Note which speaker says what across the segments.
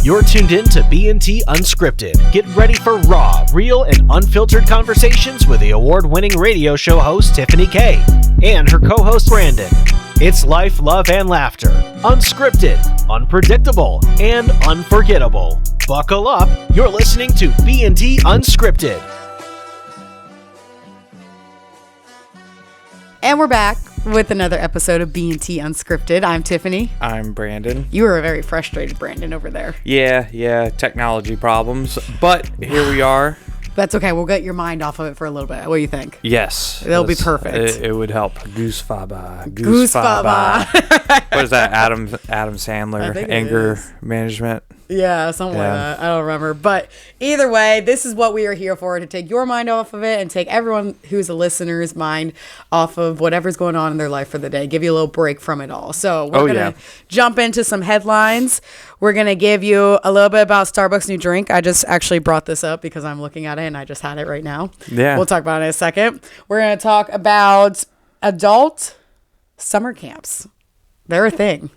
Speaker 1: You're tuned in to B&T Unscripted. Get ready for raw, real, and unfiltered conversations with the award-winning radio show host Tiffany K and her co-host Brandon. It's life, love, and laughter. Unscripted, unpredictable, and unforgettable. Buckle up. You're listening to B&T Unscripted.
Speaker 2: And we're back with another episode of B&T Unscripted. I'm Tiffany.
Speaker 3: I'm Brandon.
Speaker 2: You were a very frustrated Brandon over there.
Speaker 3: Yeah, technology problems. But here we are.
Speaker 2: That's okay. We'll get your mind off of it for a little bit. What do you think?
Speaker 3: Yes.
Speaker 2: It'll be perfect.
Speaker 3: It would help. Goose faba. What is that? Adam Sandler, anger management.
Speaker 2: Yeah, something like that. I don't remember. But either way, this is what we are here for, to take your mind off of it and take everyone who's a listener's mind off of whatever's going on in their life for the day. Give you a little break from it all. So we're going to jump into some headlines. We're going to give you a little bit about Starbucks' new drink. I just actually brought this up because I'm looking at it and I just had it right now.
Speaker 3: Yeah.
Speaker 2: We'll talk about it in a second. We're going to talk about adult summer camps. They're a thing.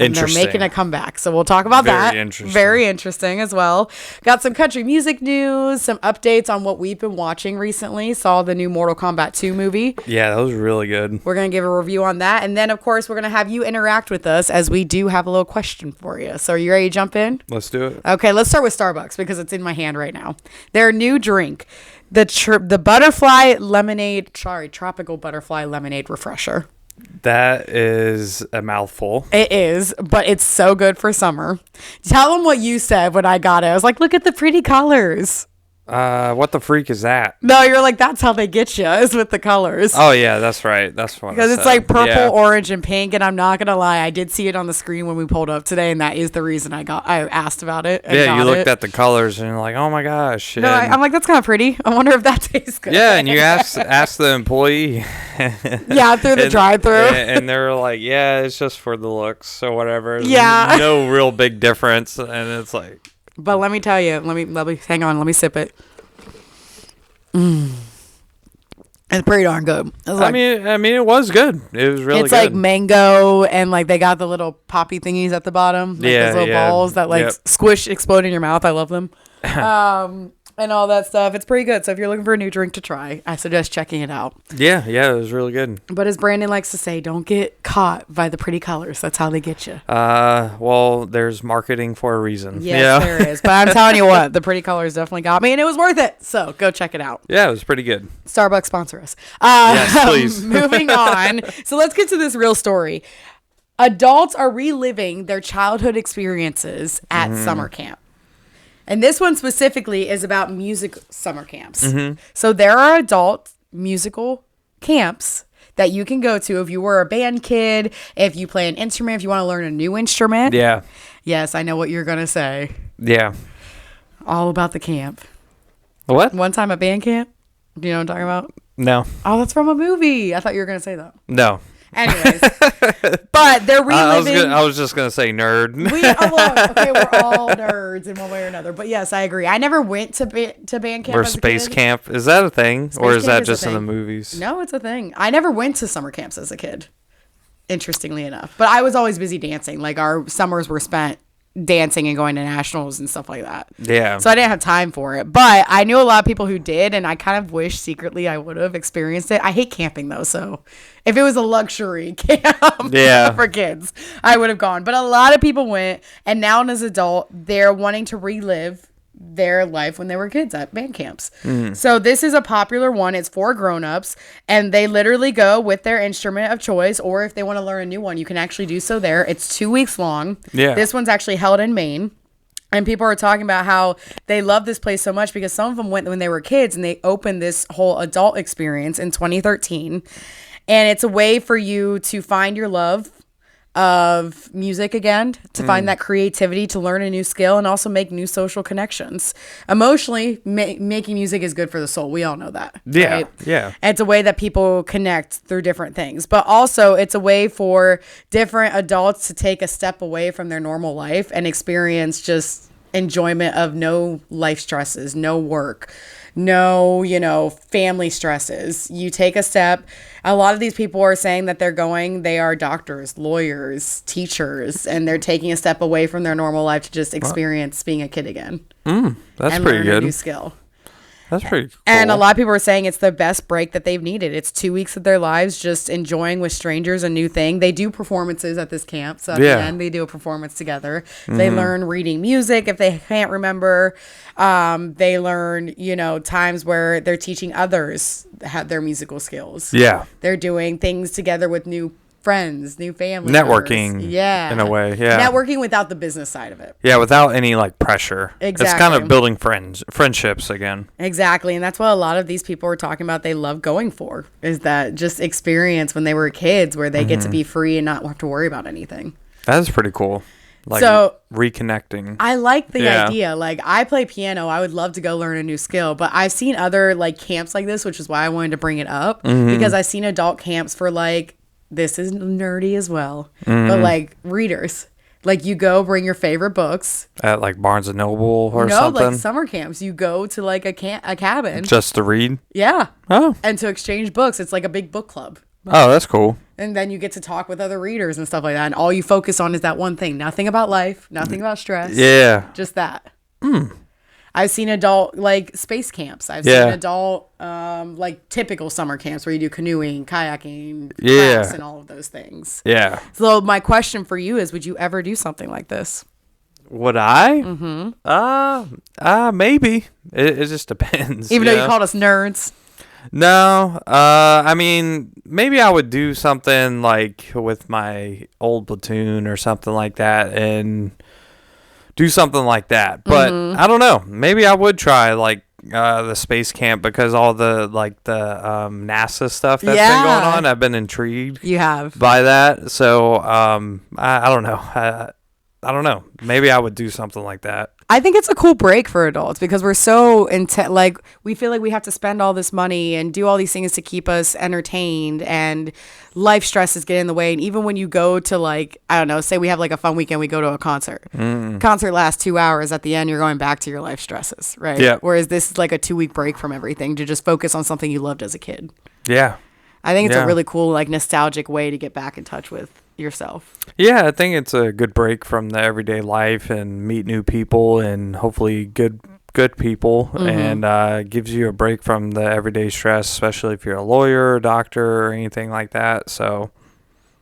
Speaker 2: And they're making a comeback. So we'll talk about that. Very interesting as well. Got some country music news, some updates on what we've been watching recently. Saw the new Mortal Kombat 2 movie.
Speaker 3: Yeah, that was really good.
Speaker 2: We're going to give a review on that. And then, of course, we're going to have you interact with us as we do have a little question for you. So are you ready to jump in?
Speaker 3: Let's do it.
Speaker 2: Okay, let's start with Starbucks because it's in my hand right now. Their new drink, the butterfly lemonade, tropical butterfly lemonade refresher.
Speaker 3: That is a mouthful.
Speaker 2: It is, but it's so good for summer. Tell them what you said when I got it. I was like, look at the pretty colors.
Speaker 3: What the freak is that?
Speaker 2: No, you're like, that's how they get you, is with the colors.
Speaker 3: Oh, yeah, that's right. That's what
Speaker 2: Because it's like purple, orange, and pink, and I'm not going to lie, I did see it on the screen when we pulled up today, and that is the reason I asked about it.
Speaker 3: Yeah, you looked at the colors, and you're like, oh my gosh.
Speaker 2: No, I'm like, that's kind of pretty. I wonder if that tastes good.
Speaker 3: Yeah, and you ask the employee.
Speaker 2: Yeah, through the drive-thru.
Speaker 3: And they're like, yeah, it's just for the looks or whatever.
Speaker 2: Yeah.
Speaker 3: No real big difference, and it's like...
Speaker 2: But let me tell you, let me hang on, let me sip it. It's pretty darn good.
Speaker 3: I mean, it was good. It was really good.
Speaker 2: It's like mango, and like they got the little poppy thingies at the bottom, like those little balls that like squish, explode in your mouth. I love them. And all that stuff. It's pretty good. So if you're looking for a new drink to try, I suggest checking it out.
Speaker 3: Yeah, it was really good.
Speaker 2: But as Brandon likes to say, don't get caught by the pretty colors. That's how they get you.
Speaker 3: Well, there's marketing for a reason.
Speaker 2: Yes, there is. But I'm telling you what, the pretty colors definitely got me, and it was worth it. So go check it out.
Speaker 3: Yeah, it was pretty good.
Speaker 2: Starbucks sponsor us.
Speaker 3: Yes, please.
Speaker 2: Moving on. So let's get to this real story. Adults are reliving their childhood experiences at summer camp. And this one specifically is about music summer camps. So there are adult musical camps that you can go to if you were a band kid, if you play an instrument, if you want to learn a new instrument.
Speaker 3: Yeah.
Speaker 2: Yes, I know what you're going to say.
Speaker 3: Yeah.
Speaker 2: All about the camp.
Speaker 3: What?
Speaker 2: One time at band camp. Do you know what I'm talking about?
Speaker 3: No.
Speaker 2: Oh, that's from a movie. I thought you were going to say that.
Speaker 3: No.
Speaker 2: Anyways, but they're reliving.
Speaker 3: I was just gonna say nerd.
Speaker 2: Okay, we're all nerds in one way or another. But yes, I agree. I never went to band camp.
Speaker 3: Or space camp. Is that a thing, or is that just in the movies?
Speaker 2: No, it's a thing. I never went to summer camps as a kid. Interestingly enough, but I was always busy dancing. Like our summers were spent dancing and going to nationals and stuff like that.
Speaker 3: Yeah.
Speaker 2: So I didn't have time for it, but I knew a lot of people who did, and I kind of wish secretly I would have experienced it. I hate camping though, so if it was a luxury camp for kids, I would have gone. But a lot of people went, and now as an adult, they're wanting to relive their life when they were kids at band camps. So this is a popular one. It's for grown-ups, and they literally go with their instrument of choice, or if they want to learn a new one, you can actually do so there. It's 2 weeks long. Yeah. This one's actually held in Maine. And people are talking about how they love this place so much because some of them went when they were kids, and they opened this whole adult experience in 2013. And it's a way for you to find your love of music again, to find that creativity, to learn a new skill, and also make new social connections. Emotionally, making music is good for the soul. We all know that.
Speaker 3: Yeah,
Speaker 2: right?
Speaker 3: yeah.
Speaker 2: And it's a way that people connect through different things. But also, it's a way for different adults to take a step away from their normal life and experience just enjoyment of no life stresses, no work, no, family stresses. You take a step. A lot of these people are saying that they are doctors, lawyers, teachers, and they're taking a step away from their normal life to just experience being a kid again.
Speaker 3: That's pretty good.
Speaker 2: Learn a new skill.
Speaker 3: That's pretty cool.
Speaker 2: And a lot of people are saying it's the best break that they've needed. It's 2 weeks of their lives just enjoying with strangers a new thing. They do performances at this camp. So at the end, they do a performance together. They learn reading music if they can't remember. They learn, times where they're teaching others their musical skills.
Speaker 3: Yeah.
Speaker 2: They're doing things together with new friends, new family
Speaker 3: networking
Speaker 2: members.
Speaker 3: in a way.
Speaker 2: Networking without the business side of it.
Speaker 3: Without any pressure.
Speaker 2: Exactly.
Speaker 3: It's kind of building friendships again.
Speaker 2: Exactly. And that's what a lot of these people are talking about they love going for, is that just experience when they were kids where they get to be free and not have to worry about anything.
Speaker 3: That is pretty cool. So reconnecting.
Speaker 2: I like the idea. I play piano. I would love to go learn a new skill, but I've seen other camps like this, which is why I wanted to bring it up, because I've seen adult camps for this is nerdy as well, but readers. You go bring your favorite books
Speaker 3: at Barnes and Noble or something.
Speaker 2: No, summer camps. You go to a cabin
Speaker 3: just to read.
Speaker 2: Yeah.
Speaker 3: Oh.
Speaker 2: And to exchange books. It's like a big book club.
Speaker 3: Oh, that's cool.
Speaker 2: And then you get to talk with other readers and stuff like that. And all you focus on is that one thing. Nothing about life. Nothing about stress.
Speaker 3: Yeah.
Speaker 2: Just that. I've seen adult space camps. I've seen adult typical summer camps where you do canoeing, kayaking, crafts, and all of those things.
Speaker 3: Yeah.
Speaker 2: So my question for you is, would you ever do something like this?
Speaker 3: Would I? Mm-hmm. Maybe. It just depends.
Speaker 2: Even though you called us nerds.
Speaker 3: No. Maybe I would do something with my old platoon or something like that, and do something like that. But I don't know. Maybe I would try the space camp, because all the NASA stuff that's been going on. I've been intrigued.
Speaker 2: You have
Speaker 3: by that. So I don't know. I don't know. Maybe I would do something like that.
Speaker 2: I think it's a cool break for adults, because we're so intent. We feel like we have to spend all this money and do all these things to keep us entertained, and life stresses get in the way. And even when you go to I don't know, say we have a fun weekend, we go to a concert. Concert lasts 2 hours. At the end, you're going back to your life stresses, right?
Speaker 3: Yeah.
Speaker 2: Whereas this is a 2-week break from everything to just focus on something you loved as a kid.
Speaker 3: Yeah.
Speaker 2: I think it's a really cool, nostalgic way to get back in touch with yourself.
Speaker 3: Yeah, I think it's a good break from the everyday life and meet new people, and hopefully good people, and gives you a break from the everyday stress, especially if you're a lawyer, or doctor, or anything like that. So,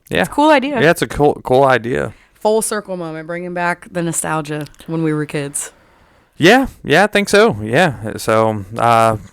Speaker 3: yeah.
Speaker 2: It's a cool idea.
Speaker 3: Yeah, it's a cool idea.
Speaker 2: Full circle moment, bringing back the nostalgia when we were kids.
Speaker 3: Yeah, I think so. Yeah, so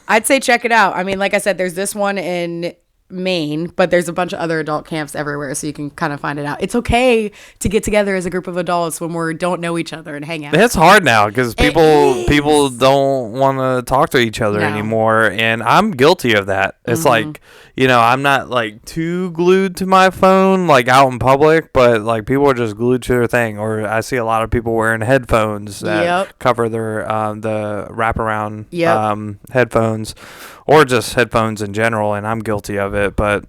Speaker 2: I'd say check it out. Like I said, there's this one in Maine, but there's a bunch of other adult camps everywhere, so you can kind of find it out. It's okay to get together as a group of adults when we don't know each other and hang out.
Speaker 3: It's hard now because people don't want to talk to each other anymore, and I'm guilty of that. It's I'm not too glued to my phone out in public, but people are just glued to their thing. Or I see a lot of people wearing headphones that cover their the wraparound headphones, or just headphones in general, and I'm guilty of it. But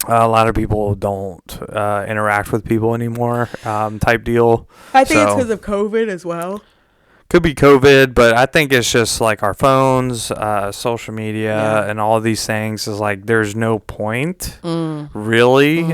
Speaker 3: a lot of people don't interact with people anymore, type deal.
Speaker 2: I think it's because of COVID as well.
Speaker 3: Could be COVID, but I think it's just our phones, social media, and all of these things is there's no point, really.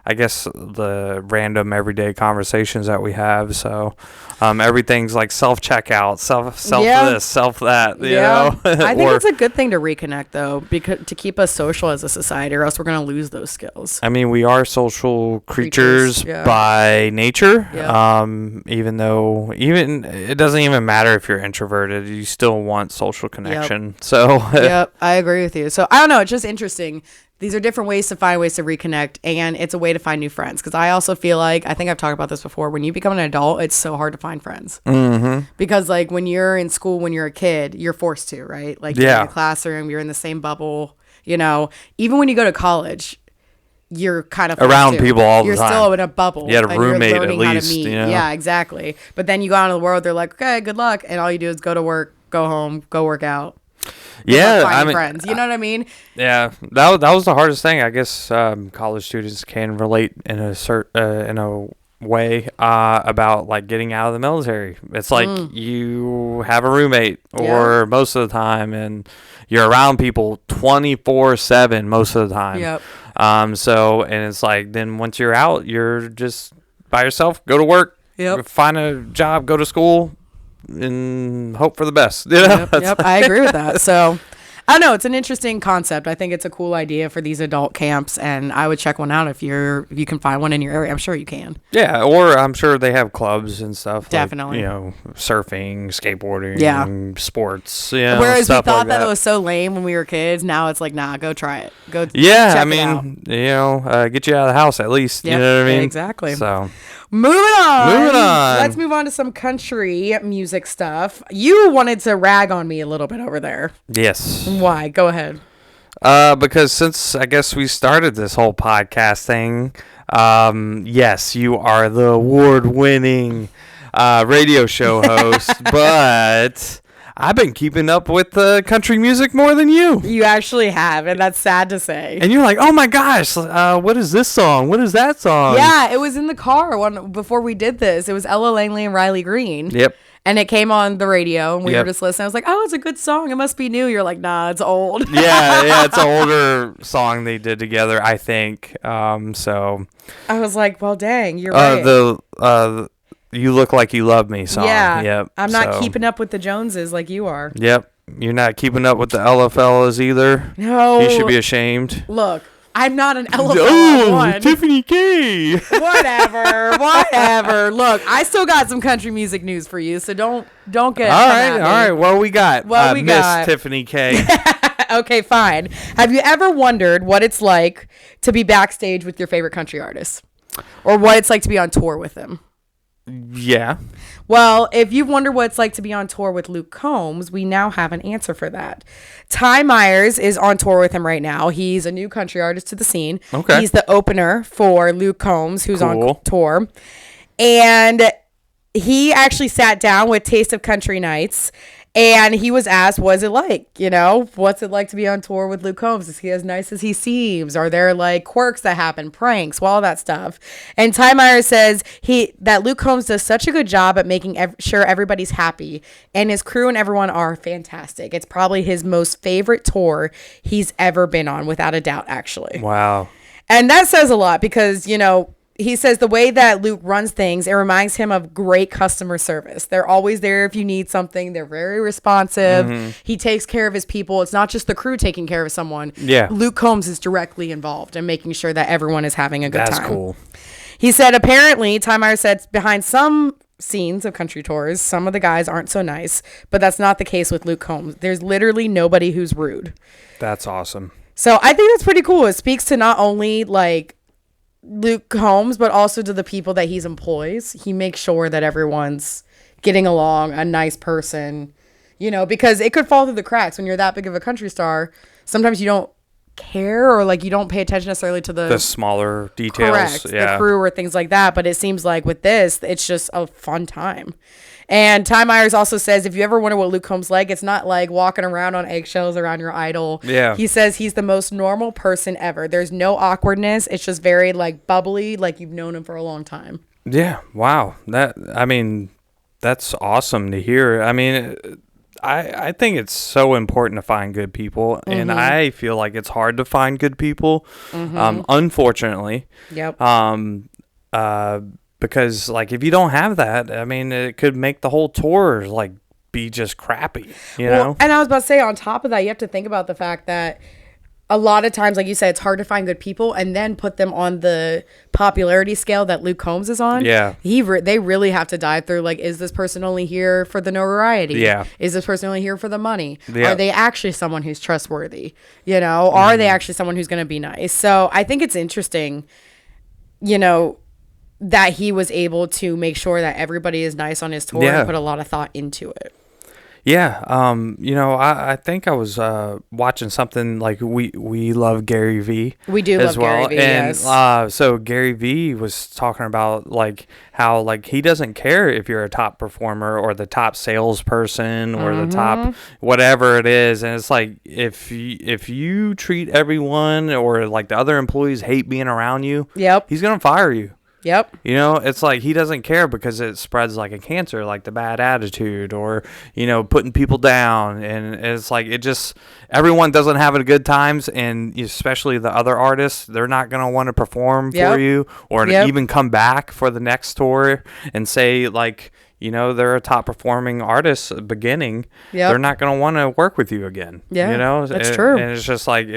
Speaker 3: I guess the random everyday conversations that we have. So everything's self-checkout, self this, self that, you know?
Speaker 2: I think it's a good thing to reconnect, though, because to keep us social as a society, or else we're going to lose those skills.
Speaker 3: We are social creatures by nature. Even though it doesn't even matter if you're introverted, you still want social connection. So
Speaker 2: I agree with you. So I don't know, it's just interesting. These are different ways to find ways to reconnect, and it's a way to find new friends. Because I also feel I think I've talked about this before, when you become an adult, it's so hard to find friends. Because when you're in school, when you're a kid, you're forced to, right? You're in the classroom, you're in the same bubble, even when you go to college, you're kind of
Speaker 3: around people all the time.
Speaker 2: You're still in a bubble.
Speaker 3: You had a roommate at least.
Speaker 2: Yeah, exactly. But then you go out into the world, they're like, okay, good luck. And all you do is go to work, go home, go work out. Friends. You know what I mean?
Speaker 3: Yeah, that was the hardest thing. I guess college students can relate in a way about like getting out of the military. It's like you have a roommate or most of the time, and you're around people 24/7 most of the time.
Speaker 2: Yep.
Speaker 3: So, and it's like, then once you're out, you're just by yourself, go to work, find a job, go to school, and hope for the best. You know?
Speaker 2: Yep. I agree with that. So, I don't know. It's an interesting concept. I think it's a cool idea for these adult camps, and I would check one out if you can find one in your area. I'm sure you can.
Speaker 3: Yeah, or I'm sure they have clubs and stuff.
Speaker 2: Definitely.
Speaker 3: Like, surfing, skateboarding, sports.
Speaker 2: Whereas we thought
Speaker 3: like
Speaker 2: that it was so lame when we were kids, now it's like, nah, go try it. Go.
Speaker 3: Yeah,
Speaker 2: check
Speaker 3: I mean, get you out of the house at least.
Speaker 2: Yep,
Speaker 3: you know what I mean?
Speaker 2: Exactly.
Speaker 3: So.
Speaker 2: Moving on. Let's move on to some country music stuff. You wanted to rag on me a little bit over there.
Speaker 3: Yes.
Speaker 2: Why? Go ahead.
Speaker 3: Because since I guess we started this whole podcast thing, yes, you are the award-winning radio show host, but I've been keeping up with country music more than you.
Speaker 2: You actually have, and that's sad to say.
Speaker 3: And you're like, oh my gosh, what is this song? What is that song?
Speaker 2: Yeah, it was in the car before we did this. It was Ella Langley and Riley Green.
Speaker 3: Yep.
Speaker 2: And it came on the radio, and we were just listening. I was like, oh, it's a good song. It must be new. You're like, nah, it's old.
Speaker 3: yeah, it's an older song they did together, I think. So
Speaker 2: I was like, well, dang, you're right.
Speaker 3: You Look Like You Love Me song.
Speaker 2: Yeah.
Speaker 3: Yep.
Speaker 2: I'm not keeping up with the Joneses like you are.
Speaker 3: Yep. You're not keeping up with the Ella fellas either.
Speaker 2: No.
Speaker 3: You should be ashamed.
Speaker 2: Look, I'm not an Ella fella.
Speaker 3: Oh, Tiffany K.
Speaker 2: Whatever. Look, I still got some country music news for you, so don't get
Speaker 3: all right. What we got? Miss Tiffany K.
Speaker 2: Okay, fine. Have you ever wondered what it's like to be backstage with your favorite country artist? Or what it's like to be on tour with them?
Speaker 3: Yeah.
Speaker 2: Well, if you wonder what it's like to be on tour with Luke Combs, we now have an answer for that. Ty Myers is on tour with him right now. He's a new country artist to the scene.
Speaker 3: Okay.
Speaker 2: He's the opener for Luke Combs, who's on tour. And he actually sat down with Taste of Country Nights, and he was asked, what's it like? What's it like to be on tour with Luke Combs? Is he as nice as he seems? Are there like quirks that happen, pranks, all that stuff? And Ty Myers says that Luke Combs does such a good job at making sure everybody's happy, and his crew and everyone are fantastic. It's probably his most favorite tour he's ever been on, without a doubt, actually.
Speaker 3: Wow.
Speaker 2: And that says a lot because, he says the way that Luke runs things, it reminds him of great customer service. They're always there if you need something. They're very responsive. Mm-hmm. He takes care of his people. It's not just the crew taking care of someone.
Speaker 3: Yeah.
Speaker 2: Luke Combs is directly involved in making sure that everyone is having a good time.
Speaker 3: That's cool.
Speaker 2: He said, apparently, Ty Myers said, behind some scenes of country tours, some of the guys aren't so nice, but that's not the case with Luke Combs. There's literally nobody who's rude.
Speaker 3: That's awesome.
Speaker 2: So I think that's pretty cool. It speaks to not only like Luke Combs, but also to the people that he employs. He makes sure that everyone's getting along, a nice person, because it could fall through the cracks when you're that big of a country star. Sometimes you don't care, or like you don't pay attention necessarily to the
Speaker 3: smaller details.
Speaker 2: Correct, the crew or things like that. But it seems like with this, it's just a fun time. And Ty Myers also says, if you ever wonder what Luke Combs like, it's not like walking around on eggshells around your idol.
Speaker 3: Yeah.
Speaker 2: He says he's the most normal person ever. There's no awkwardness. It's just very like bubbly, like you've known him for a long time.
Speaker 3: Yeah. Wow. That's awesome to hear. I think it's so important to find good people, mm-hmm. and I feel like it's hard to find good people, mm-hmm. Unfortunately.
Speaker 2: Yep.
Speaker 3: Because like if you don't have that, it could make the whole tour like be just crappy, you know?
Speaker 2: And I was about to say, on top of that, you have to think about the fact that a lot of times, like you said, it's hard to find good people and then put them on the popularity scale that Luke Combs is on.
Speaker 3: Yeah.
Speaker 2: They really have to dive through, like, is this person only here for the notoriety?
Speaker 3: Yeah.
Speaker 2: Is this person only here for the money?
Speaker 3: Yeah.
Speaker 2: Are they actually someone who's trustworthy? Are they actually someone who's going to be nice? So I think it's interesting, that he was able to make sure that everybody is nice on his tour and put a lot of thought into it.
Speaker 3: Yeah. I think I was watching something like we love Gary Vee.
Speaker 2: We do
Speaker 3: as
Speaker 2: love
Speaker 3: well.
Speaker 2: Gary Vee,
Speaker 3: and
Speaker 2: yes.
Speaker 3: So Gary Vee was talking about like how like he doesn't care if you're a top performer or the top salesperson or
Speaker 2: mm-hmm.
Speaker 3: the top whatever it is, and it's like if you treat everyone or like the other employees hate being around you,
Speaker 2: yep,
Speaker 3: he's gonna fire you.
Speaker 2: Yep.
Speaker 3: You know, it's like he doesn't care because it spreads like a cancer, like the bad attitude or, you know, putting people down. And it's like everyone doesn't have it good times. And especially the other artists, they're not going to want to perform for you or even come back for the next tour and say, like, you know, they're a top performing artist beginning. They're not going to want to work with you again.
Speaker 2: Yeah,
Speaker 3: you know,
Speaker 2: that's true.
Speaker 3: And it's just like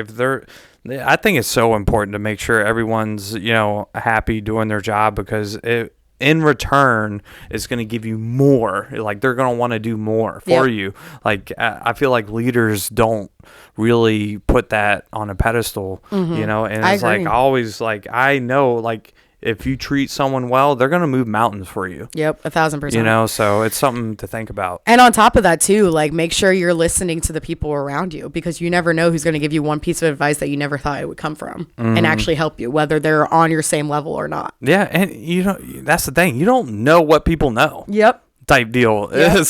Speaker 3: I think it's so important to make sure everyone's, you know, happy doing their job because in return, it's going to give you more. Like, they're going to want to do more for you. Like, I feel like leaders don't really put that on a pedestal, you know, and it's like always like I know, like, if you treat someone well, they're going to move mountains for you.
Speaker 2: Yep, 1,000%.
Speaker 3: You know, so it's something to think about.
Speaker 2: And on top of that, too, like, make sure you're listening to the people around you because you never know who's going to give you one piece of advice that you never thought it would come from and actually help you, whether they're on your same level or not.
Speaker 3: Yeah, and you know, that's the thing. You don't know what people know.
Speaker 2: Yep.
Speaker 3: Type deal. Yep.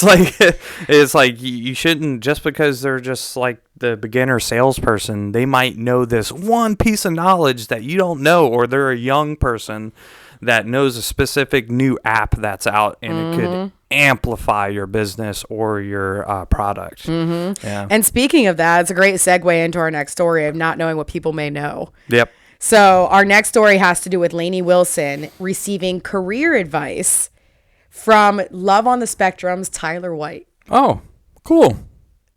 Speaker 3: It's like you shouldn't, just because they're just like the beginner salesperson, they might know this one piece of knowledge that you don't know, or they're a young person that knows a specific new app that's out and it could amplify your business or your product. Yeah.
Speaker 2: And speaking of that, it's a great segue into our next story of not knowing what people may know.
Speaker 3: Yep.
Speaker 2: So our next story has to do with Lainey Wilson receiving career advice from Love on the Spectrum's Tyler White.
Speaker 3: Oh, cool.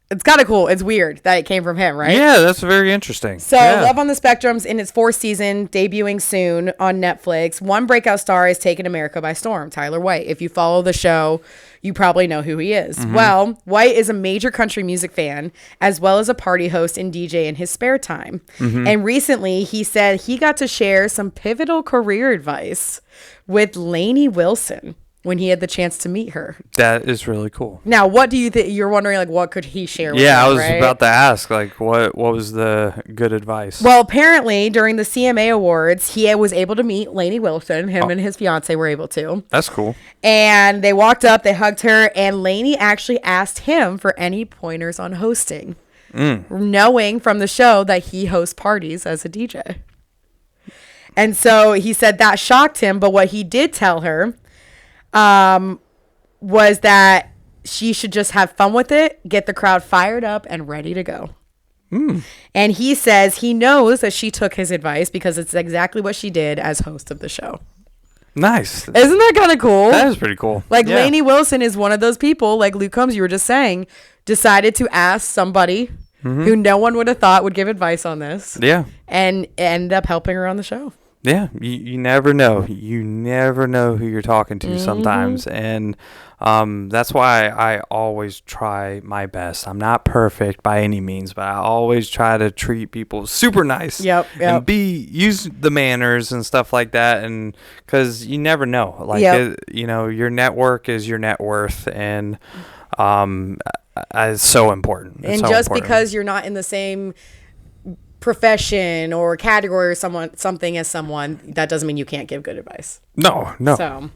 Speaker 2: It's kind of cool. It's weird that it came from him, right?
Speaker 3: Yeah, that's very interesting.
Speaker 2: So Love on the Spectrum's in its 4th season, debuting soon on Netflix. One breakout star has taken America by storm, Tyler White. If you follow the show, you probably know who he is. Well, White is a major country music fan, as well as a party host and DJ in his spare time. And recently, he said he got to share some pivotal career advice with Lainey Wilson when he had the chance to meet her.
Speaker 3: That is really cool.
Speaker 2: Now, what do you think? You're wondering, like, what could he share with
Speaker 3: I was
Speaker 2: right?
Speaker 3: about to ask, like, what was the good advice?
Speaker 2: Well, apparently, during the CMA Awards, he was able to meet Lainey Wilson. Him and his fiance were able to.
Speaker 3: That's cool.
Speaker 2: And they walked up, they hugged her, and Lainey actually asked him for any pointers on hosting, knowing from the show that he hosts parties as a DJ. And so he said that shocked him, but what he did tell her was that she should just have fun with it, get the crowd fired up and ready to go. And he says he knows that she took his advice because it's exactly what she did as host of the show.
Speaker 3: Nice.
Speaker 2: Isn't that kind of cool?
Speaker 3: That is pretty cool.
Speaker 2: Like, Lainey Wilson is one of those people, like Luke Combs, you were just saying, decided to ask somebody who no one would have thought would give advice on this.
Speaker 3: Yeah.
Speaker 2: And end up helping her on the show.
Speaker 3: Yeah, you never know. You never know who you're talking to sometimes. And that's why I always try my best. I'm not perfect by any means, but I always try to treat people super nice.
Speaker 2: Yep.
Speaker 3: And use the manners and stuff like that. And because you never know. Like, you know, your network is your net worth. And it's so important. It's
Speaker 2: and
Speaker 3: so
Speaker 2: just
Speaker 3: important.
Speaker 2: because you're not in the same profession or category or something as someone, that doesn't mean you can't give good advice.
Speaker 3: No.
Speaker 2: So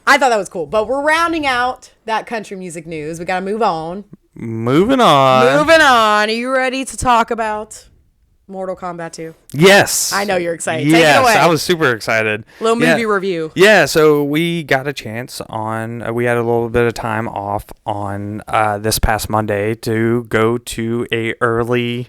Speaker 2: I thought that was cool. But we're rounding out that country music news. We got to move on.
Speaker 3: Moving on.
Speaker 2: Are you ready to talk about Mortal Kombat 2?
Speaker 3: Yes.
Speaker 2: I know you're excited.
Speaker 3: Yes,
Speaker 2: take it away.
Speaker 3: I was super excited.
Speaker 2: Little movie review.
Speaker 3: Yeah, so we got a chance we had a little bit of time off on this past Monday to go to a early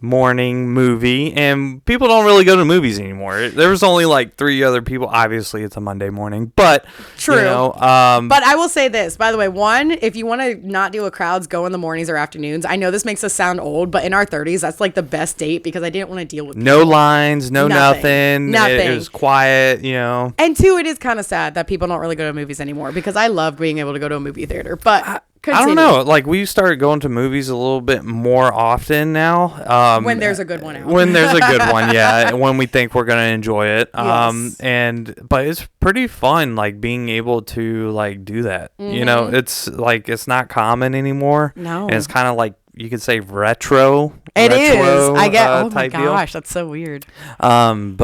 Speaker 3: morning movie, and people don't really go to movies anymore. There was only like 3 other people. Obviously it's a Monday morning, but
Speaker 2: true.
Speaker 3: You know,
Speaker 2: but I will say this, by the way, one, if you want to not deal with crowds, go in the mornings or afternoons. I know this makes us sound old, but in our 30s that's like the best date because I didn't want to deal with
Speaker 3: no people. Lines, nothing. It was quiet, you know.
Speaker 2: And two, it is kind of sad that people don't really go to movies anymore because I love being able to go to a movie theater, but
Speaker 3: I don't know. Like, we started going to movies a little bit more often now.
Speaker 2: When there's a good one out.
Speaker 3: When there's a good one, yeah. When we think we're going to enjoy it.
Speaker 2: Yes.
Speaker 3: But it's pretty fun, like, being able to, like, do that. You know, it's, like, it's not common anymore.
Speaker 2: No.
Speaker 3: And it's kind of like, you could say retro.
Speaker 2: It is. I get, oh my
Speaker 3: deal.
Speaker 2: gosh, that's so weird.
Speaker 3: And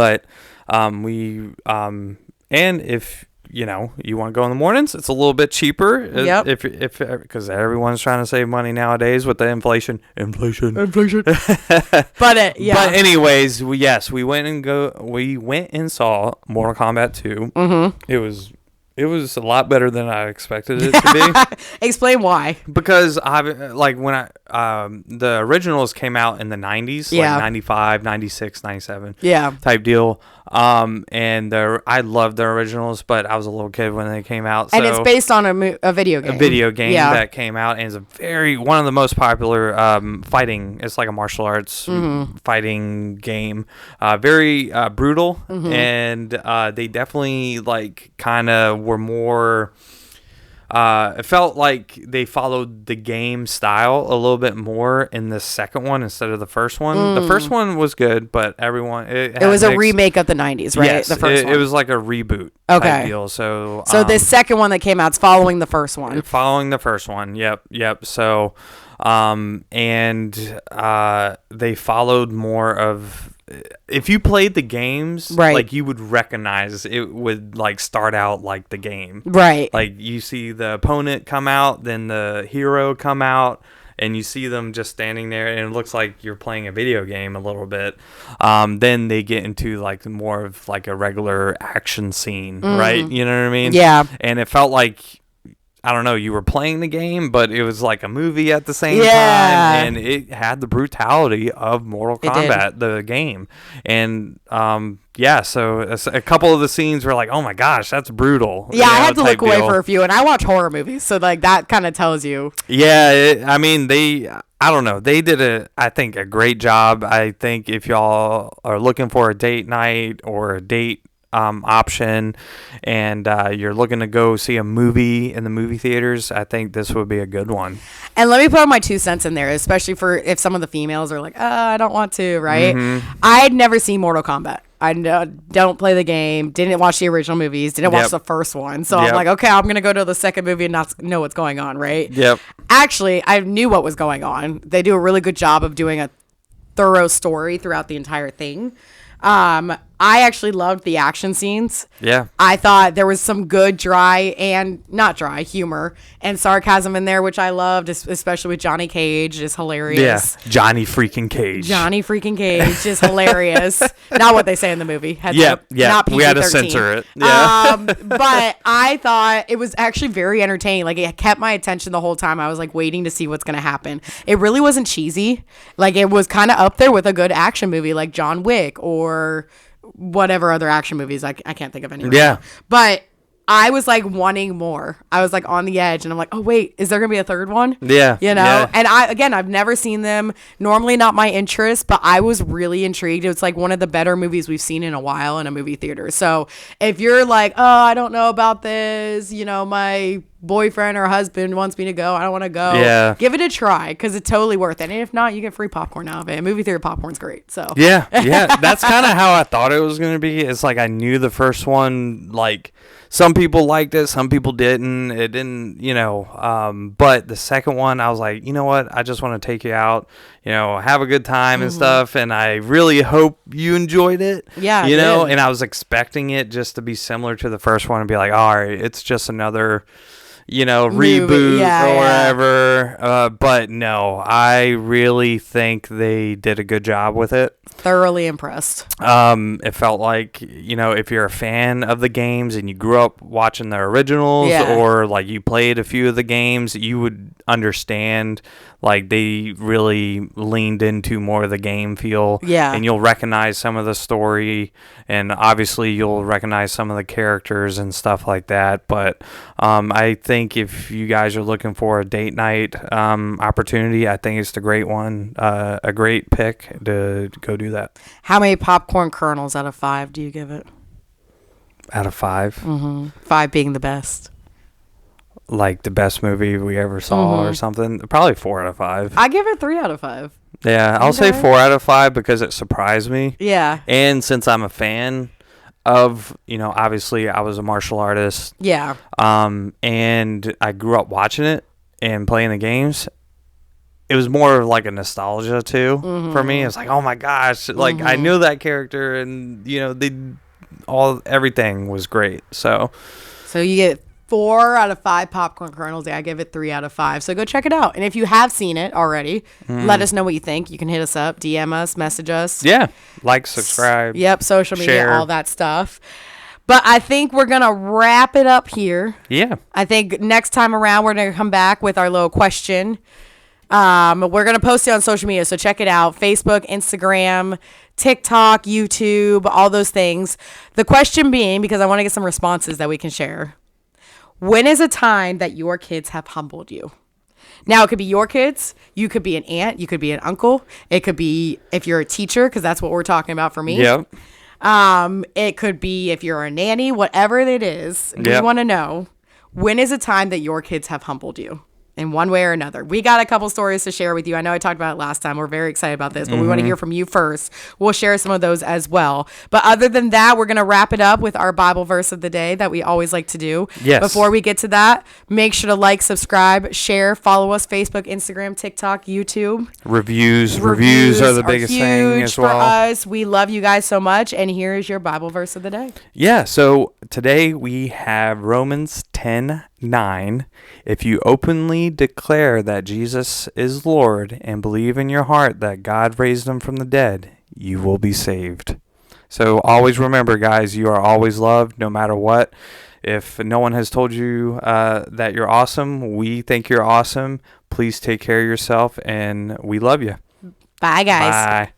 Speaker 3: if you want to go in the mornings, it's a little bit cheaper.
Speaker 2: Yep.
Speaker 3: If because everyone's trying to save money nowadays with the inflation. But anyways, we went and saw Mortal Kombat 2. Mm-hmm. It was a lot better than I expected it to be.
Speaker 2: Explain why.
Speaker 3: Because the originals came out in the 90s, like 95, 96, 97 type deal. And I loved the originals, but I was a little kid when they came out.
Speaker 2: And it's based on a video game.
Speaker 3: A video game that came out, and it's one of the most popular fighting. It's like a martial arts fighting game. Very brutal, and they definitely kind of were more. It felt like they followed the game style a little bit more in the second one instead of the first one. The first one was good, but it was
Speaker 2: a remake of the 90s, right?
Speaker 3: Yes,
Speaker 2: the first one.
Speaker 3: It was like a reboot type deal. So
Speaker 2: this second one that came out is following the first one.
Speaker 3: Following the first one. Yep. So, they followed more of. If you played the games, right, you would recognize it would start out like the game,
Speaker 2: right?
Speaker 3: You see the opponent come out, then the hero come out, and you see them just standing there, and it looks like you're playing a video game a little bit. Then they get into more of a regular action scene, right? You know what I mean?
Speaker 2: Yeah.
Speaker 3: And it felt like, I don't know, you were playing the game, but it was like a movie at the same time, and it had the brutality of Mortal Kombat, the game. And so a couple of the scenes were like, oh my gosh, that's brutal.
Speaker 2: Yeah, I had to look away for a few, and I watch horror movies, so that kind of tells you.
Speaker 3: Yeah, I don't know. They did I think a great job. I think if y'all are looking for a date night or a date option, and you're looking to go see a movie in the movie theaters, I think this would be a good one.
Speaker 2: And let me put my 2 cents in there, especially for if some of the females are like, I don't want to, right? I'd never seen Mortal Kombat. I don't play the game, didn't watch the original movies, didn't watch the first one. So I'm like, okay, I'm going to go to the second movie and not know what's going on, right?
Speaker 3: Yep.
Speaker 2: Actually, I knew what was going on. They do a really good job of doing a thorough story throughout the entire thing. I actually loved the action scenes.
Speaker 3: Yeah.
Speaker 2: I thought there was some good dry and not dry humor and sarcasm in there, which I loved, especially with Johnny Cage. Is hilarious.
Speaker 3: Yeah. Johnny freaking Cage is
Speaker 2: hilarious. Not what they say in the movie.
Speaker 3: Not PG-13. We had to censor it. Yeah.
Speaker 2: But I thought it was actually very entertaining. It kept my attention the whole time. I was waiting to see what's going to happen. It really wasn't cheesy. It was kind of up there with a good action movie like John Wick or whatever other action movies. I can't think of any right now. But I was wanting more. I was on the edge, and I'm oh wait, is there gonna be a third one?
Speaker 3: Yeah.
Speaker 2: And I've never seen them. Normally not my interest, but I was really intrigued. It's one of the better movies we've seen in a while in a movie theater. So if you're oh, I don't know about this, my boyfriend or husband wants me to go, I don't want to go.
Speaker 3: Yeah.
Speaker 2: Give it a try, because it's totally worth it. And if not, you get free popcorn out of it. Movie theater popcorn's great. So
Speaker 3: yeah. That's kind of how I thought it was gonna be. It's I knew the first one, some people liked it, some people didn't. It didn't, but the second one, I was like, you know what? I just want to take you out, have a good time and stuff. And I really hope you enjoyed it.
Speaker 2: Yeah.
Speaker 3: And I was expecting it just to be similar to the first one and be like, all right, it's just another, reboot or whatever. But no, I really think they did a good job with it.
Speaker 2: Thoroughly impressed.
Speaker 3: It felt like, if you're a fan of the games and you grew up watching the originals or you played a few of the games, you would understand they really leaned into more of the game feel.
Speaker 2: Yeah.
Speaker 3: And you'll recognize some of the story, and obviously you'll recognize some of the characters and stuff like that. But I think if you guys are looking for a date night opportunity, I think it's a great one, a great pick to go do that.
Speaker 2: How many popcorn kernels out of 5 do you give it?
Speaker 3: Out of 5?
Speaker 2: 5 being the best.
Speaker 3: The best movie we ever saw or something. Probably 4 out of 5.
Speaker 2: I give it 3 out of 5.
Speaker 3: Yeah, I'll say 4 out of 5 because it surprised me.
Speaker 2: Yeah.
Speaker 3: And since I'm a fan of, obviously I was a martial artist.
Speaker 2: Yeah.
Speaker 3: And I grew up watching it and playing the games. It was more of a nostalgia too for me. It's oh my gosh, I knew that character, and everything was great. So
Speaker 2: So you get 4 out of 5 popcorn kernels. I give it 3 out of 5. So go check it out. And if you have seen it already, let us know what you think. You can hit us up, DM us, message us.
Speaker 3: Yeah. Like, subscribe.
Speaker 2: Yep. Social media,
Speaker 3: share.
Speaker 2: all that stuff. But I think we're going to wrap it up here.
Speaker 3: Yeah.
Speaker 2: I think next time around, we're going to come back with our little question. We're going to post it on social media, so check it out. Facebook, Instagram, TikTok, YouTube, all those things. The question being, because I want to get some responses that we can share. When is a time that your kids have humbled you? Now, it could be your kids. You could be an aunt. You could be an uncle. It could be if you're a teacher, because that's what we're talking about for me.
Speaker 3: Yep.
Speaker 2: It could be if you're a nanny, whatever it is. We want to know, when is a time that your kids have humbled you in one way or another? We got a couple stories to share with you. I know I talked about it last time. We're very excited about this, but we want to hear from you first. We'll share some of those as well. But other than that, we're going to wrap it up with our Bible verse of the day that we always like to do.
Speaker 3: Yes.
Speaker 2: Before we get to that, make sure to like, subscribe, share, follow us, Facebook, Instagram, TikTok, YouTube.
Speaker 3: Reviews are the biggest thing as well.
Speaker 2: For us. We love you guys so much. And here is your Bible verse of the day.
Speaker 3: Yeah, so today we have Romans 10:9. If you openly declare that Jesus is Lord and believe in your heart that God raised him from the dead, you will be saved. So always remember, guys, you are always loved no matter what. If no one has told you that you're awesome, we think you're awesome. Please take care of yourself, and we love you.
Speaker 2: Bye, guys.
Speaker 3: Bye.